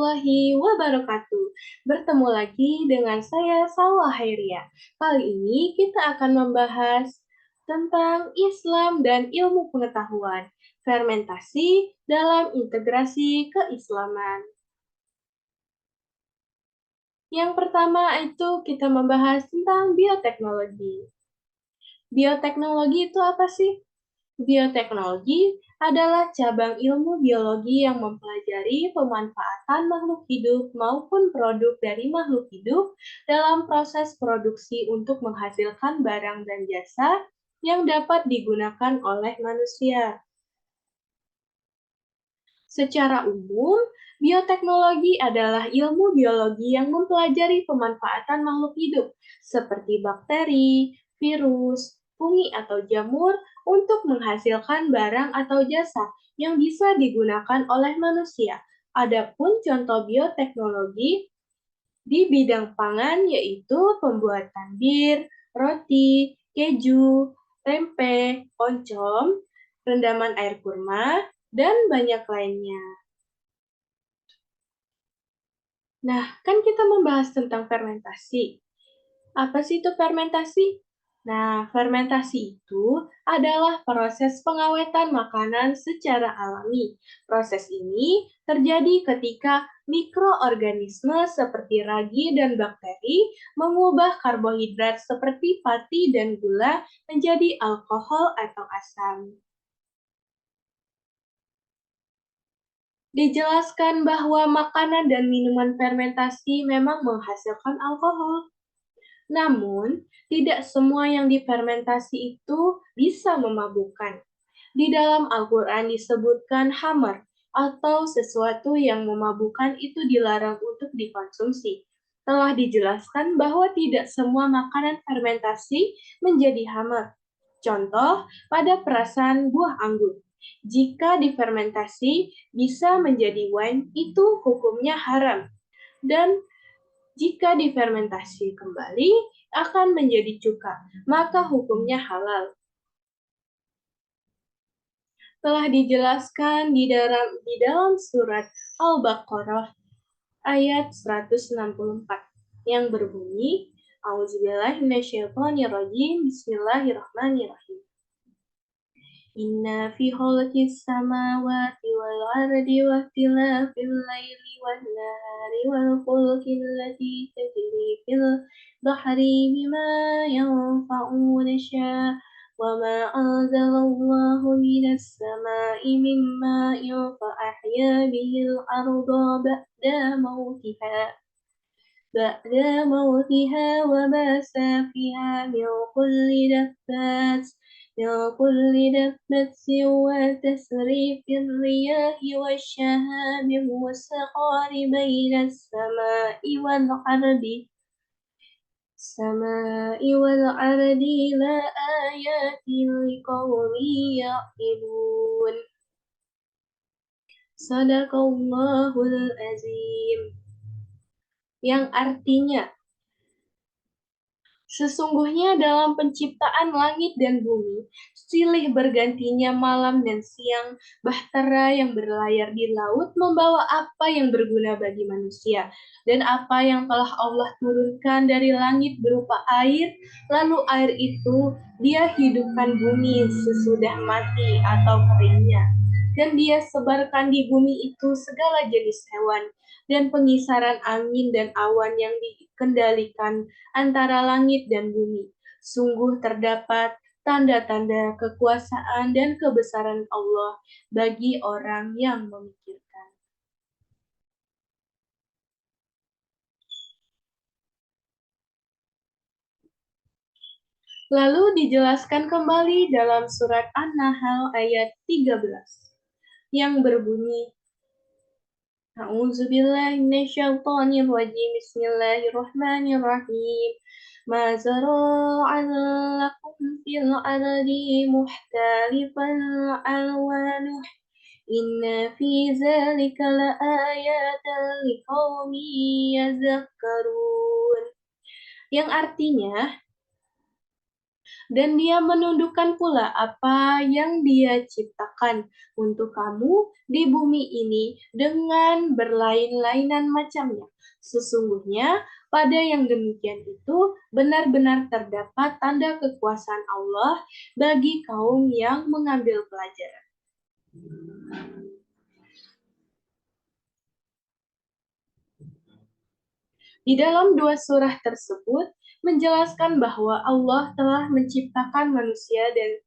warahmatullahi wabarakatuh. Bertemu lagi dengan saya Salwa Hairia. Kali ini kita akan membahas tentang Islam dan ilmu pengetahuan, fermentasi dalam integrasi keislaman. Yang pertama itu kita membahas tentang bioteknologi. Bioteknologi itu apa sih? Bioteknologi adalah cabang ilmu biologi yang mempelajari pemanfaatan makhluk hidup maupun produk dari makhluk hidup dalam proses produksi untuk menghasilkan barang dan jasa yang dapat digunakan oleh manusia. Secara umum, bioteknologi adalah ilmu biologi yang mempelajari pemanfaatan makhluk hidup, seperti bakteri, virus, fungi, atau jamur untuk menghasilkan barang atau jasa yang bisa digunakan oleh manusia. Adapun contoh bioteknologi di bidang pangan yaitu pembuatan bir, roti, keju, tempe, oncom, rendaman air kurma, dan banyak lainnya. Nah, kan kita membahas tentang fermentasi. Apa sih itu fermentasi? Nah, fermentasi itu adalah proses pengawetan makanan secara alami. Proses ini terjadi ketika mikroorganisme seperti ragi dan bakteri mengubah karbohidrat seperti pati dan gula menjadi alkohol atau asam. Dijelaskan bahwa makanan dan minuman fermentasi memang menghasilkan alkohol. Namun, tidak semua yang difermentasi itu bisa memabukkan. Di dalam Al-Quran disebutkan hamar, atau sesuatu yang memabukkan itu dilarang untuk dikonsumsi. Telah dijelaskan bahwa tidak semua makanan fermentasi menjadi hamar. Contoh, pada perasan buah anggur. Jika difermentasi bisa menjadi wine, itu hukumnya haram. Dan jika difermentasi kembali akan menjadi cuka, maka hukumnya halal. Telah dijelaskan di dalam surat Al-Baqarah ayat 164 yang berbunyi, A'udzubillahi minasyaitonirrajim, Bismillahirrahmanirrahim. Inna fi khalqis samawati wal ardi wa ikhtilafil laili wan nahari wal fulki allati tajri fil bahri bima yanfa'u nasya wa ma anzalallahu minas sama'i min ma'in fa ahya bihil arda ba'da mautiha wa basa fiha min kulli dabbat وتسريف الرياح والشهاب والسخار بين السماء والأرض لآيات لقوم يعقلون. Sadaqallahul azim. Yang artinya, sesungguhnya dalam penciptaan langit dan bumi, silih bergantinya malam dan siang, bahtera yang berlayar di laut membawa apa yang berguna bagi manusia, dan apa yang telah Allah turunkan dari langit berupa air, lalu air itu dia hidupkan bumi sesudah mati atau keringnya. Dan dia sebarkan di bumi itu segala jenis hewan, dan pengisaran angin dan awan yang dikendalikan antara langit dan bumi. Sungguh terdapat tanda-tanda kekuasaan dan kebesaran Allah bagi orang yang memikirkan. Lalu dijelaskan kembali dalam surat An-Nahl ayat 13 yang berbunyi, A'udzubillahi minasyaitonirrajim. Bismillahirrahmanirrahim. Ma zara'an lakum fil ardi muhtalifan alwanuh. Inna fi zalika laayatan liqaumin yazakkarun. Yang artinya, Dan Dia menundukkan pula apa yang Dia ciptakan untuk kamu di bumi ini dengan berlain-lainan macamnya. Sesungguhnya pada yang demikian itu benar-benar terdapat tanda kekuasaan Allah bagi kaum yang mengambil pelajaran. Di dalam dua surah tersebut menjelaskan bahwa Allah telah menciptakan manusia dan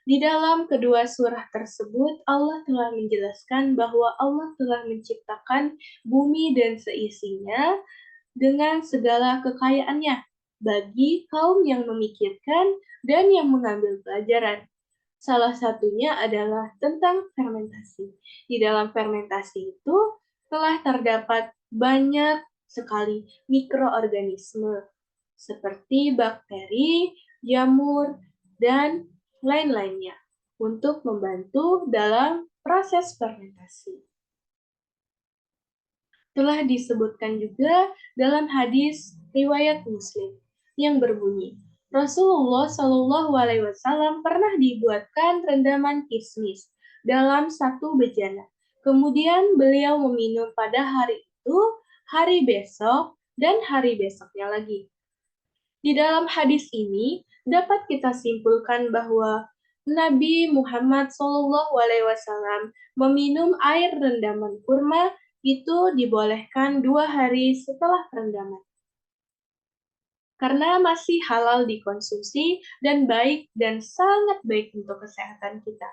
di dalam kedua surah tersebut, Allah telah menjelaskan bahwa Allah telah menciptakan bumi dan seisinya dengan segala kekayaannya bagi kaum yang memikirkan dan yang mengambil pelajaran. Salah satunya adalah tentang fermentasi. Di dalam fermentasi itu telah terdapat banyak sekali mikroorganisme seperti bakteri, jamur, dan lain-lainnya untuk membantu dalam proses fermentasi. Telah disebutkan juga dalam hadis riwayat Muslim yang berbunyi, Rasulullah Shallallahu Alaihi Wasallam pernah dibuatkan rendaman kismis dalam satu bejana. Kemudian beliau meminum pada hari itu, hari besok, dan hari besoknya lagi. Di dalam hadis ini dapat kita simpulkan bahwa Nabi Muhammad SAW meminum air rendaman kurma itu dibolehkan 2 hari setelah rendaman. Karena masih halal dikonsumsi dan baik dan sangat baik untuk kesehatan kita.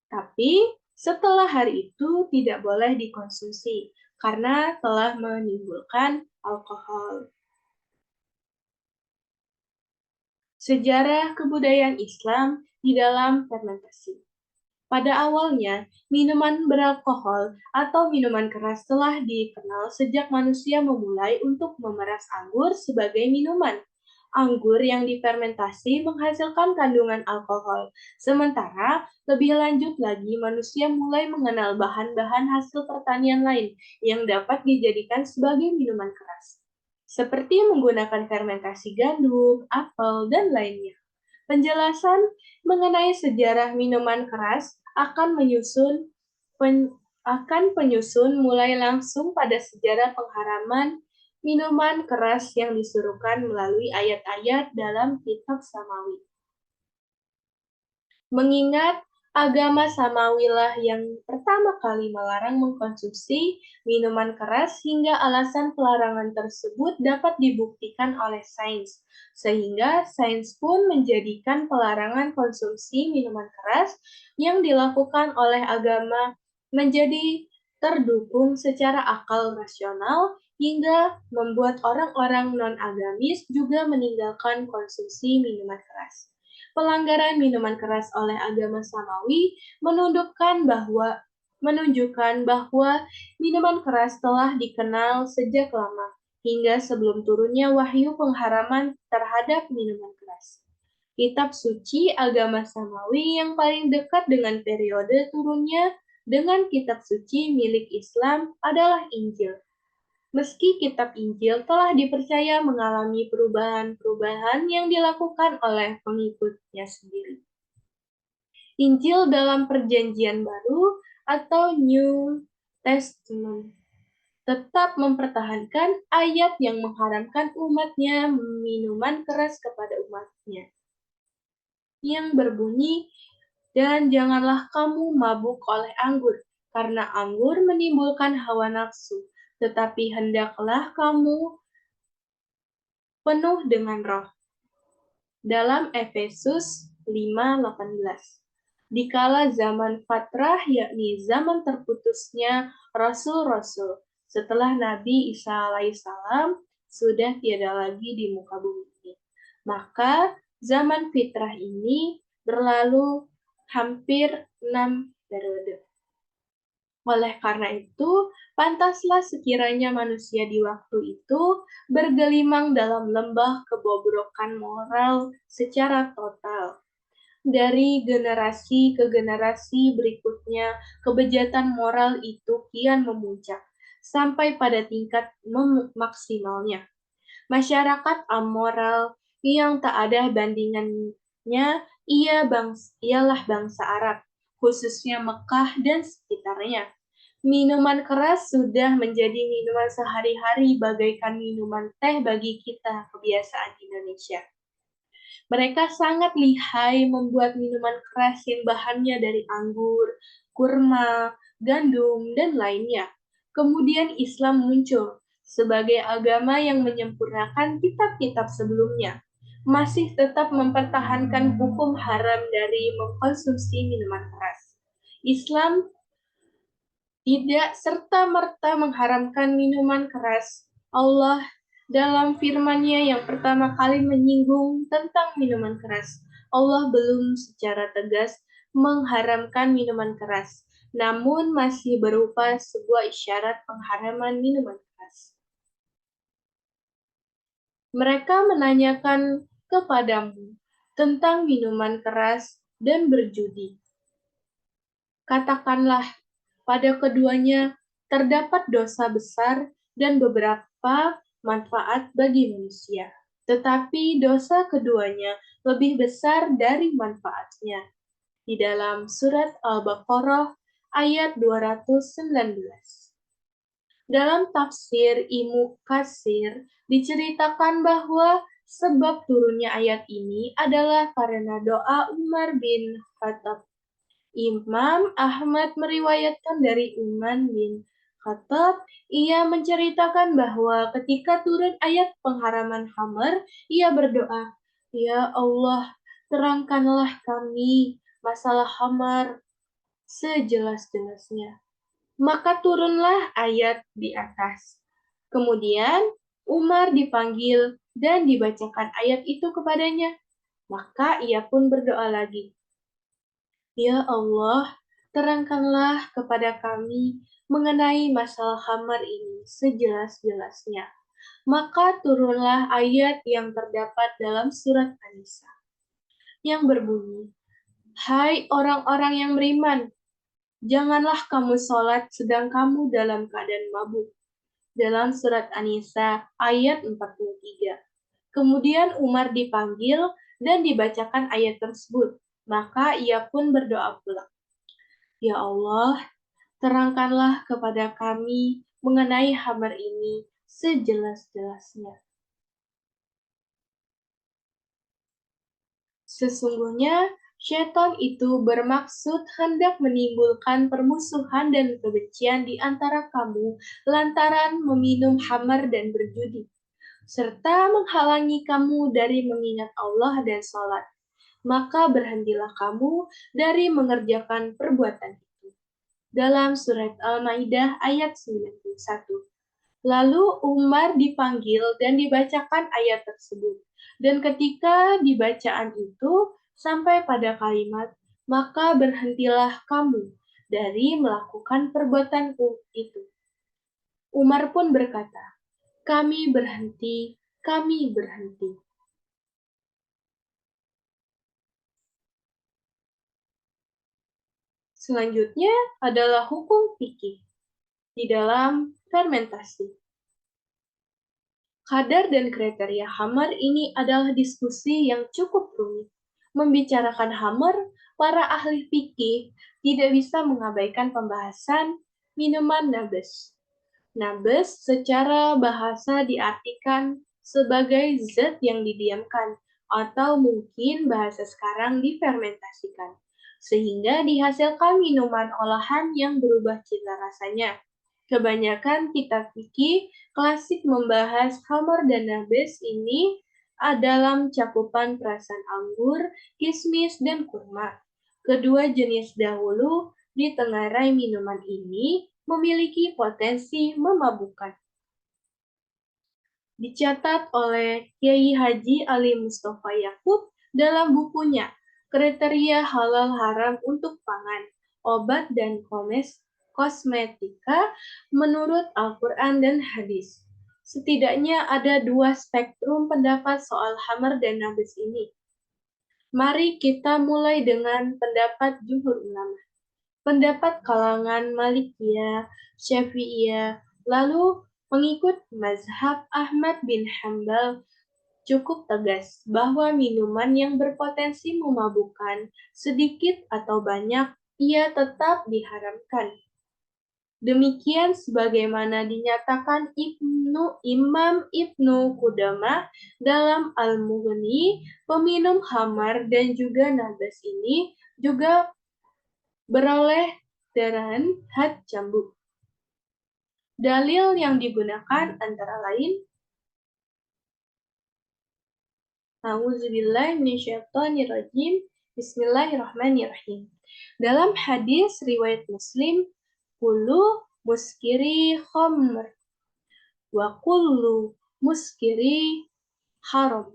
Tapi setelah hari itu tidak boleh dikonsumsi karena telah menimbulkan alkohol. Sejarah kebudayaan Islam di dalam fermentasi. Pada awalnya, minuman beralkohol atau minuman keras telah dikenal sejak manusia memulai untuk memeras anggur sebagai minuman. Anggur yang difermentasi menghasilkan kandungan alkohol. Sementara, lebih lanjut lagi, manusia mulai mengenal bahan-bahan hasil pertanian lain yang dapat dijadikan sebagai minuman keras, seperti menggunakan fermentasi gandum, apel, dan lainnya. Penjelasan mengenai sejarah minuman keras akan penyusun mulai langsung pada sejarah pengharaman minuman keras yang disuruhkan melalui ayat-ayat dalam kitab Samawi. Mengingat agama Samawilah yang pertama kali melarang mengkonsumsi minuman keras hingga alasan pelarangan tersebut dapat dibuktikan oleh sains, sehingga sains pun menjadikan pelarangan konsumsi minuman keras yang dilakukan oleh agama menjadi terdukung secara akal rasional hingga membuat orang-orang non-agamis juga meninggalkan konsumsi minuman keras. Pelanggaran minuman keras oleh agama Samawi menunjukkan bahwa minuman keras telah dikenal sejak lama, hingga sebelum turunnya wahyu pengharaman terhadap minuman keras. Kitab suci agama Samawi yang paling dekat dengan periode turunnya dengan kitab suci milik Islam adalah Injil. Meski kitab Injil telah dipercaya mengalami perubahan-perubahan yang dilakukan oleh pengikutnya sendiri. Injil dalam Perjanjian Baru atau New Testament tetap mempertahankan ayat yang mengharamkan umatnya minuman keras kepada umatnya, yang berbunyi, dan janganlah kamu mabuk oleh anggur, karena anggur menimbulkan hawa nafsu, tetapi hendaklah kamu penuh dengan roh. Dalam Efesus 5:18. Dikala zaman fatrah, yakni zaman terputusnya rasul-rasul, setelah Nabi Isa alaihissalam sudah tiada lagi di muka bumi ini, maka zaman fitrah ini berlalu hampir 6 periode. Oleh karena itu, pantaslah sekiranya manusia di waktu itu bergelimang dalam lembah kebobrokan moral secara total. Dari generasi ke generasi berikutnya, kebejatan moral itu kian memuncak, sampai pada tingkat maksimalnya. Masyarakat amoral yang tak ada bandingannya ialah bangsa Arab, khususnya Mekah dan sekitarnya. Minuman keras sudah menjadi minuman sehari-hari bagaikan minuman teh bagi kita kebiasaan Indonesia. Mereka sangat lihai membuat minuman keras yang bahannya dari anggur, kurma, gandum, dan lainnya. Kemudian Islam muncul sebagai agama yang menyempurnakan kitab-kitab sebelumnya, masih tetap mempertahankan hukum haram dari mengkonsumsi minuman keras. Islam tidak serta-merta mengharamkan minuman keras. Allah dalam firman-Nya yang pertama kali menyinggung tentang minuman keras. Allah belum secara tegas mengharamkan minuman keras, namun masih berupa sebuah isyarat pengharaman minuman keras. Mereka menanyakan kepadamu tentang minuman keras dan berjudi. Katakanlah, pada keduanya terdapat dosa besar dan beberapa manfaat bagi manusia. Tetapi dosa keduanya lebih besar dari manfaatnya. Di dalam surat Al-Baqarah ayat 219. Dalam tafsir Ibnu Katsir diceritakan bahwa sebab turunnya ayat ini adalah karena doa Umar bin Khattab. Imam Ahmad meriwayatkan dari Umar bin Khattab, ia menceritakan bahwa ketika turun ayat pengharaman khamar, ia berdoa, "Ya Allah, terangkanlah kami masalah khamar sejelas-jelasnya." Maka turunlah ayat di atas. Kemudian Umar dipanggil dan dibacakan ayat itu kepadanya. Maka ia pun berdoa lagi, "Ya Allah, terangkanlah kepada kami mengenai masalah khamar ini sejelas-jelasnya." Maka turunlah ayat yang terdapat dalam surat An-Nisa, yang berbunyi, "Hai orang-orang yang beriman, janganlah kamu sholat sedang kamu dalam keadaan mabuk." Dalam surat An-Nisa ayat 43. Kemudian Umar dipanggil dan dibacakan ayat tersebut. Maka ia pun berdoa pula, "Ya Allah, terangkanlah kepada kami mengenai khamar ini sejelas-jelasnya." Sesungguhnya syaitan itu bermaksud hendak menimbulkan permusuhan dan kebencian di antara kamu lantaran meminum khamar dan berjudi, serta menghalangi kamu dari mengingat Allah dan sholat. Maka berhentilah kamu dari mengerjakan perbuatan itu. Dalam surat Al-Maidah ayat 91. Lalu Umar dipanggil dan dibacakan ayat tersebut. Dan ketika dibacaan itu sampai pada kalimat, "Maka berhentilah kamu dari melakukan perbuatan itu." Umar pun berkata, "Kami berhenti, kami berhenti." Selanjutnya adalah hukum fikih di dalam fermentasi. Kadar dan kriteria khamar ini adalah diskusi yang cukup rumit. Membicarakan khamar, para ahli fikih tidak bisa mengabaikan pembahasan minuman nabis. Nabis secara bahasa diartikan sebagai zat yang didiamkan atau mungkin bahasa sekarang difermentasikan, sehingga dihasilkan minuman olahan yang berubah cita rasanya. Kebanyakan kitab fikih klasik membahas khamar dan nabis ini dalam cakupan perasan anggur, kismis, dan kurma. Kedua jenis dahulu ditengarai minuman ini memiliki potensi memabukkan. Dicatat oleh Kiai Haji Ali Mustafa Yakub dalam bukunya Kriteria Halal Haram untuk Pangan, Obat dan Kosmetika menurut Al-Quran dan Hadis. Setidaknya ada dua spektrum pendapat soal khamar dan nabis ini. Mari kita mulai dengan pendapat jumhur ulama. Pendapat kalangan Malikiyah, Syafi'iyah, Lalu, mengikut mazhab Ahmad bin Hambal cukup tegas bahwa minuman yang berpotensi memabukkan, sedikit atau banyak, ia tetap diharamkan. Demikian sebagaimana dinyatakan Imam Ibnu Qudamah dalam Al-Mughni, peminum khamar dan juga nabas ini juga beroleh teran had cambuk. Dalil yang digunakan antara lain A'udzubillahi minasyaitonirrajim. Bismillahirrahmanirrahim. Dalam hadis riwayat Muslim, kullu muskiri khamr wa kullu muskiri haram.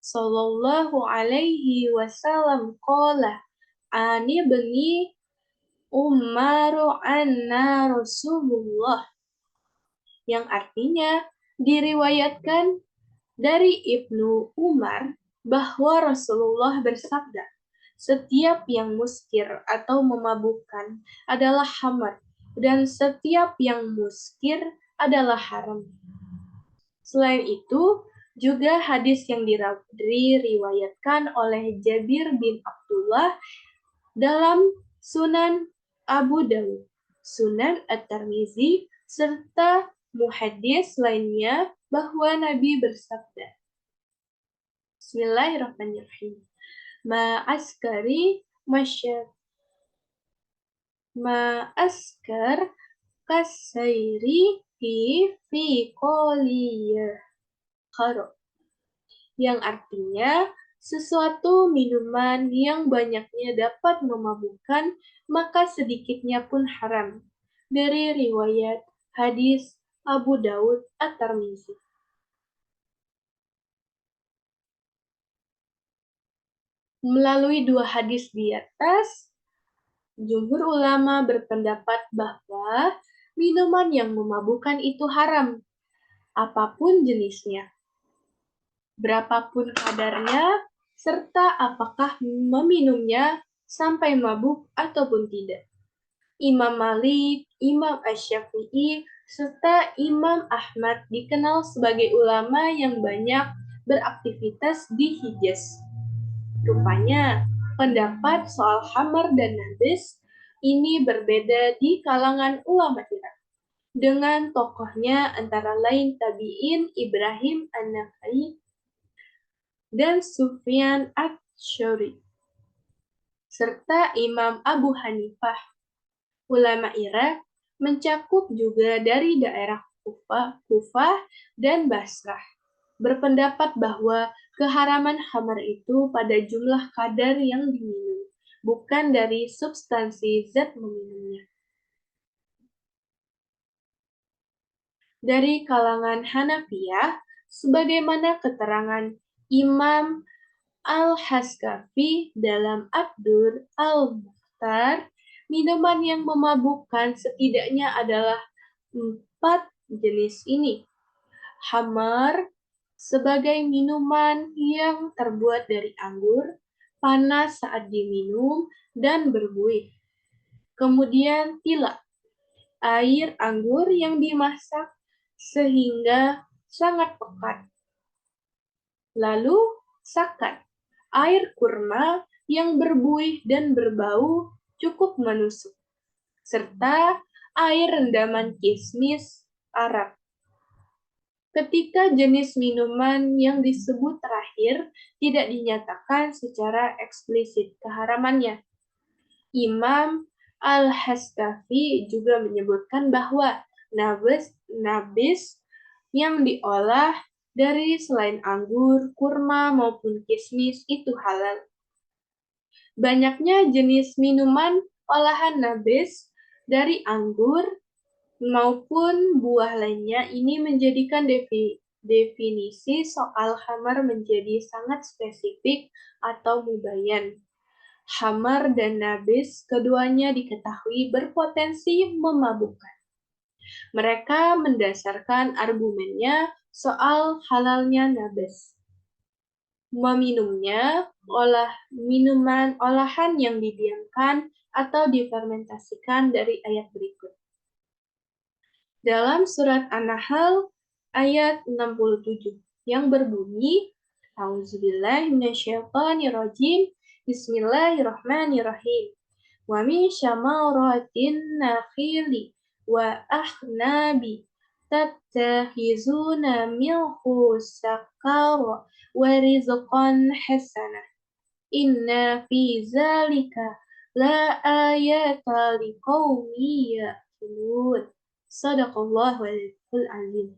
Sallallahu alaihi wasallam qala ani bani Umaru anna Rasulullah, yang artinya diriwayatkan dari Ibnu Umar bahwa Rasulullah bersabda, setiap yang muskir atau memabukkan adalah khamar, dan setiap yang muskir adalah haram. Selain itu, juga hadis yang diriwayatkan oleh Jabir bin Abdullah dalam Sunan Abu Dawud, Sunan At-Tirmizi, serta muhadis lainnya bahwa Nabi bersabda, Bismillahirrahmanirrahim. Ma'askar kasairi fi qoliyah kharo, yang artinya sesuatu minuman yang banyaknya dapat memabukkan, maka sedikitnya pun haram. Dari riwayat hadis Abu Daud At-Tirmizi. Melalui dua hadis di atas, jumhur ulama berpendapat bahwa minuman yang memabukkan itu haram, apapun jenisnya, berapapun kadarnya, serta apakah meminumnya sampai mabuk ataupun tidak. Imam Malik, Imam Asy-Syafi'i, serta Imam Ahmad dikenal sebagai ulama yang banyak beraktivitas di Hijaz. Rupanya, pendapat soal khamar dan nabis ini berbeda di kalangan ulama Irak. Dengan tokohnya antara lain tabi'in Ibrahim An-Nakhai dan Sufyan Ats-Tsauri, serta Imam Abu Hanifah. Ulama Irak mencakup juga dari daerah Kufah dan Basrah, berpendapat bahwa keharaman khamar itu pada jumlah kadar yang diminum, bukan dari substansi zat meminumnya. Dari kalangan Hanafiyah, sebagaimana keterangan Imam Al-Haskafi dalam Abdur Al-Mukhtar, minuman yang memabukkan setidaknya adalah 4 jenis ini. Khamar sebagai minuman yang terbuat dari anggur, panas saat diminum, dan berbuih. Kemudian tilak, air anggur yang dimasak sehingga sangat pekat. Lalu sakat, air kurma yang berbuih dan berbau cukup menusuk, serta air rendaman kismis Arab. Ketika jenis minuman yang disebut terakhir tidak dinyatakan secara eksplisit keharamannya, Imam Al-Haskafi juga menyebutkan bahwa nabis yang diolah dari selain anggur, kurma, maupun kismis itu halal. Banyaknya jenis minuman olahan nabis dari anggur maupun buah lainnya ini menjadikan definisi soal khamar menjadi sangat spesifik atau mubayyan. Khamar dan nabis keduanya diketahui berpotensi memabukkan. Mereka mendasarkan argumennya soal halalnya nabis. Meminumnya minuman olahan yang didiamkan atau difermentasikan dari ayat berikut. Dalam surat An-Nahl ayat 67 yang berbunyi, A'udzubillahi minasyaitonirrajim, Bismillahirrahmanirrahim. Wa min syamaratin nakhili wa ahnabi tattakhizuna minhu sakara wa rizqan hasana. Inna fi zalika la ayata liqaumi ya'qilun. Shadaqallahul azim.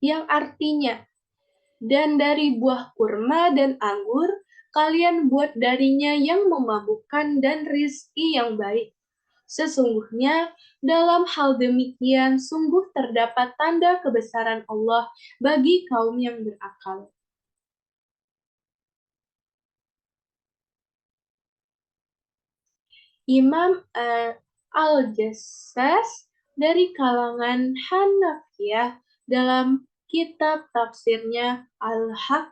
Yang artinya, dan dari buah kurma dan anggur, kalian buat darinya yang memabukkan dan rizki yang baik. Sesungguhnya, dalam hal demikian sungguh terdapat tanda kebesaran Allah bagi kaum yang berakal. Imam Al-Jassas dari kalangan Hanafiyah dalam kitab tafsirnya Al-Haq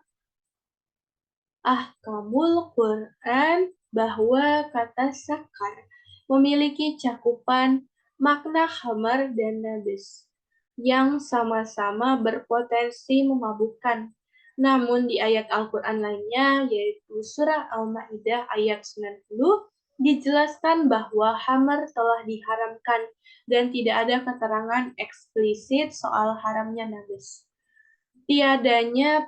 Ahkamul Quran bahwa kata sakar memiliki cakupan makna khamar dan nabis yang sama-sama berpotensi memabukkan. Namun di ayat Al-Quran lainnya, yaitu surah Al-Ma'idah ayat 90, dijelaskan bahwa khamar telah diharamkan dan tidak ada keterangan eksplisit soal haramnya nabis. Tiadanya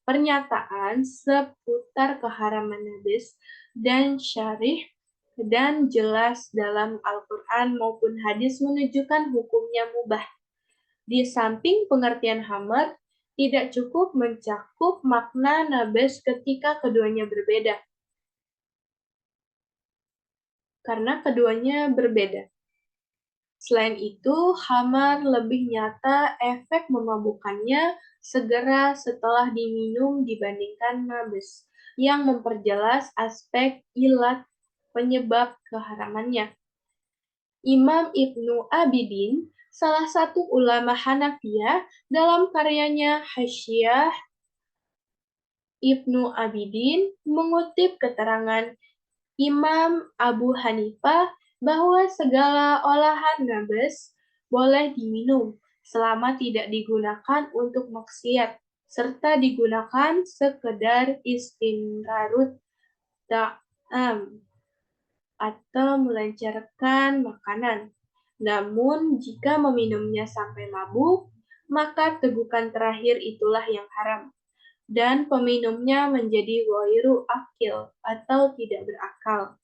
pernyataan seputar keharaman najis dan syarih dan jelas dalam Al-Quran maupun hadis menunjukkan hukumnya mubah. Di samping pengertian hamar, tidak cukup mencakup makna nabis ketika keduanya berbeda. Karena keduanya berbeda. Selain itu, khamar lebih nyata efek memabukkannya segera setelah diminum dibandingkan nabis, yang memperjelas aspek ilat penyebab keharamannya. Imam Ibnu Abidin, salah satu ulama Hanafiyah, dalam karyanya Hasyiah Ibnu Abidin mengutip keterangan Imam Abu Hanifah bahwa segala olahan nabis boleh diminum selama tidak digunakan untuk maksiat serta digunakan sekedar istimrarut ta'am atau melancarkan makanan. Namun jika meminumnya sampai mabuk, maka tegukan terakhir itulah yang haram dan peminumnya menjadi ghairu akil atau tidak berakal,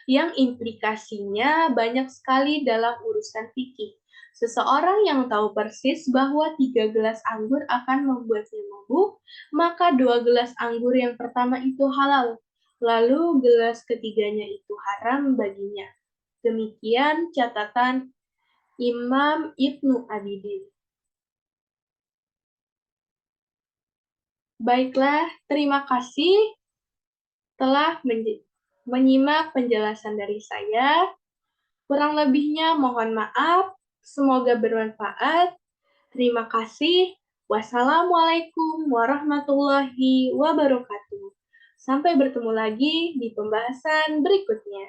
yang implikasinya banyak sekali dalam urusan fikih. Seseorang yang tahu persis bahwa 3 gelas anggur akan membuatnya mabuk, maka 2 gelas anggur yang pertama itu halal, lalu gelas ketiganya itu haram baginya. Demikian catatan Imam Ibnu Abidin. Baiklah, terima kasih telah menyimak penjelasan dari saya. Kurang lebihnya mohon maaf. Semoga bermanfaat. Terima kasih. Wassalamualaikum warahmatullahi wabarakatuh. Sampai bertemu lagi di pembahasan berikutnya.